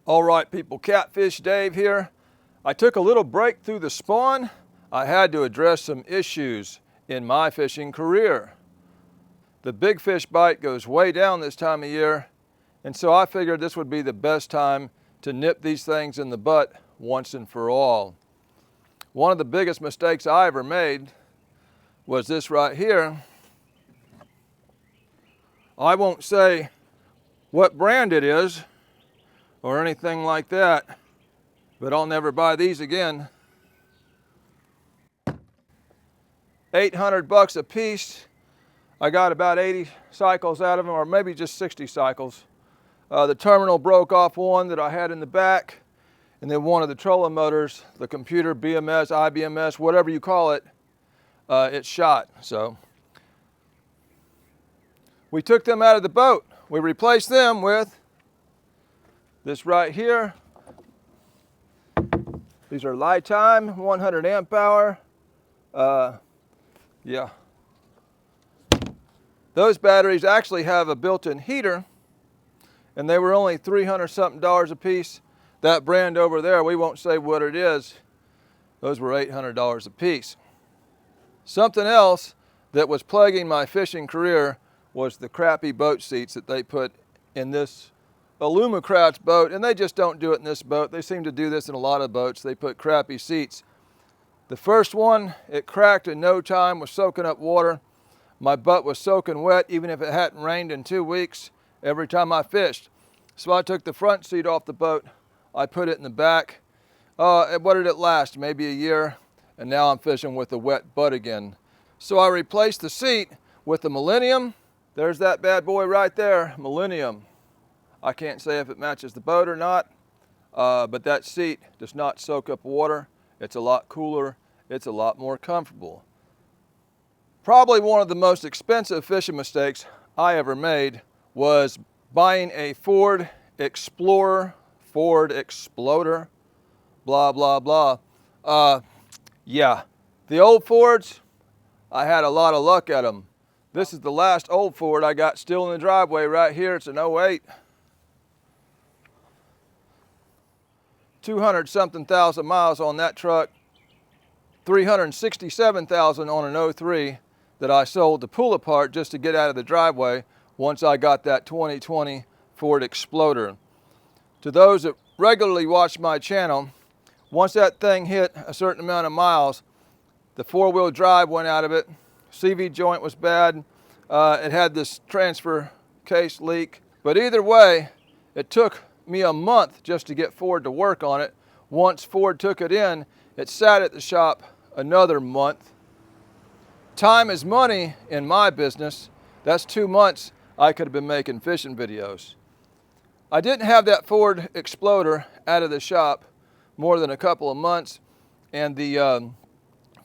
All right, people, Catfish Dave here. I took a little break through the spawn. I had to address some issues in my fishing career. The big fish bite goes way down this time of year, and so I figured this would be the best time to nip these things in the butt once and for all. One of the biggest mistakes I ever made was this right here. I won't say what brand it is or anything like that, but I'll never buy these again. 800 bucks a piece. I got about 80 cycles out of them, or maybe just 60 cycles. The terminal broke off one that I had in the back, and then one of the trolling motors, the computer, BMS, IBMS, whatever you call it, it shot. So we took them out of the boat. We replaced them with this right here. These are Li-Time, 100 amp hour. Yeah. Those batteries actually have a built-in heater, and they were only $300 something a piece. That brand over there, we won't say what it is. Those were $800 a piece. Something else that was plaguing my fishing career was the crappy boat seats that they put in this Alumacrafts boat, and they just don't do it in this boat. They seem to do this in a lot of boats. They put crappy seats. The first one, it cracked in no time, was soaking up water. My butt was soaking wet even if it hadn't rained in 2 weeks every time I fished. So I took the front seat off the boat. I put it in the back. What did it last? Maybe a year. And now I'm fishing with a wet butt again. So I replaced the seat with the Millennium. There's that bad boy right there, Millennium. I can't say if it matches the boat or not, but that seat does not soak up water. It's a lot cooler. It's a lot more comfortable. Probably one of the most expensive fishing mistakes I ever made was buying a Ford Explorer, Ford Exploder, blah, blah, blah. Yeah, the old Fords, I had a lot of luck at them. This is the last old Ford I got still in the driveway right here. It's an 08. 200 something thousand miles on that truck, 367,000 on an 03 that I sold to pull apart just to get out of the driveway once I got that 2020 Ford Exploder. To those that regularly watch my channel, once that thing hit a certain amount of miles, the four-wheel drive went out of it. CV joint was bad. It had this transfer case leak. But either way, it took me a month just to get Ford to work on it. Once Ford took it in, it sat at the shop another month. Time is money in my business. That's 2 months I could have been making fishing videos. I didn't have that Ford Exploder out of the shop more than a couple of months, and the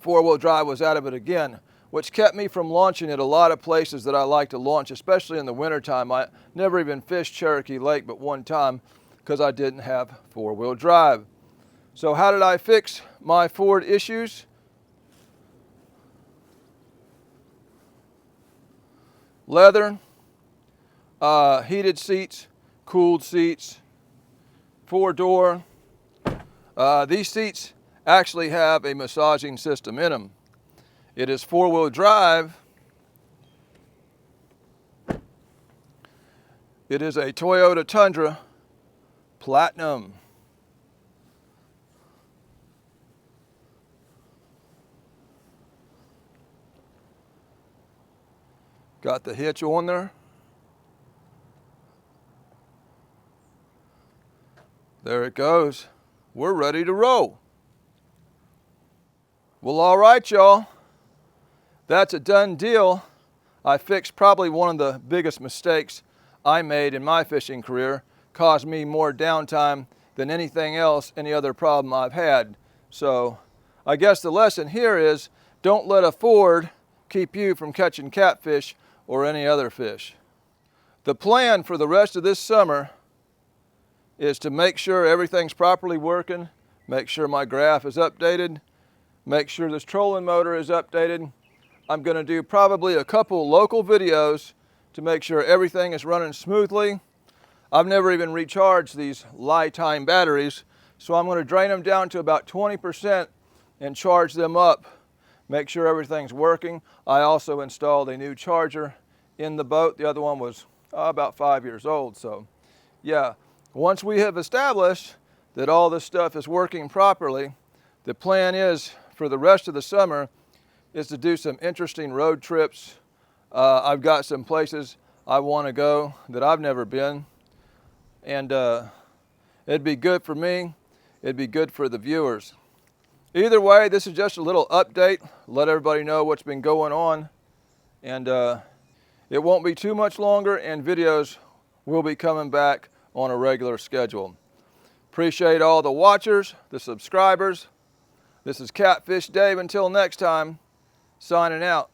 four-wheel drive was out of it again, which kept me from launching at a lot of places that I like to launch, especially in the wintertime. I never even fished Cherokee Lake but one time because I didn't have four-wheel drive. So how did I fix my Ford issues? Leather, heated seats, cooled seats, four-door. These seats actually have a massaging system in them. It is four-wheel drive. It is a Toyota Tundra Platinum. Got the hitch on there. There it goes. We're ready to roll. Well, all right, y'all. That's a done deal. I fixed probably one of the biggest mistakes I made in my fishing career. Caused me more downtime than anything else, any other problem I've had. So I guess the lesson here is don't let a Ford keep you from catching catfish or any other fish. The plan for the rest of this summer is to make sure everything's properly working, make sure my graph is updated, make sure this trolling motor is updated. I'm going to do probably a couple local videos to make sure everything is running smoothly. I've never even recharged these Li-Time batteries, so I'm going to drain them down to about 20% and charge them up. Make sure everything's working. I also installed a new charger in the boat. The other one was about 5 years old. So yeah, once we have established that all this stuff is working properly, the plan is for the rest of the summer is to do some interesting road trips. I've got some places I want to go that I've never been, and it'd be good for me, it'd be good for the viewers. Either way, this is just a little update, let everybody know what's been going on, and it won't be too much longer, and videos will be coming back on a regular schedule. Appreciate all the watchers, the subscribers. This is Catfish Dave. Until next time, signing out.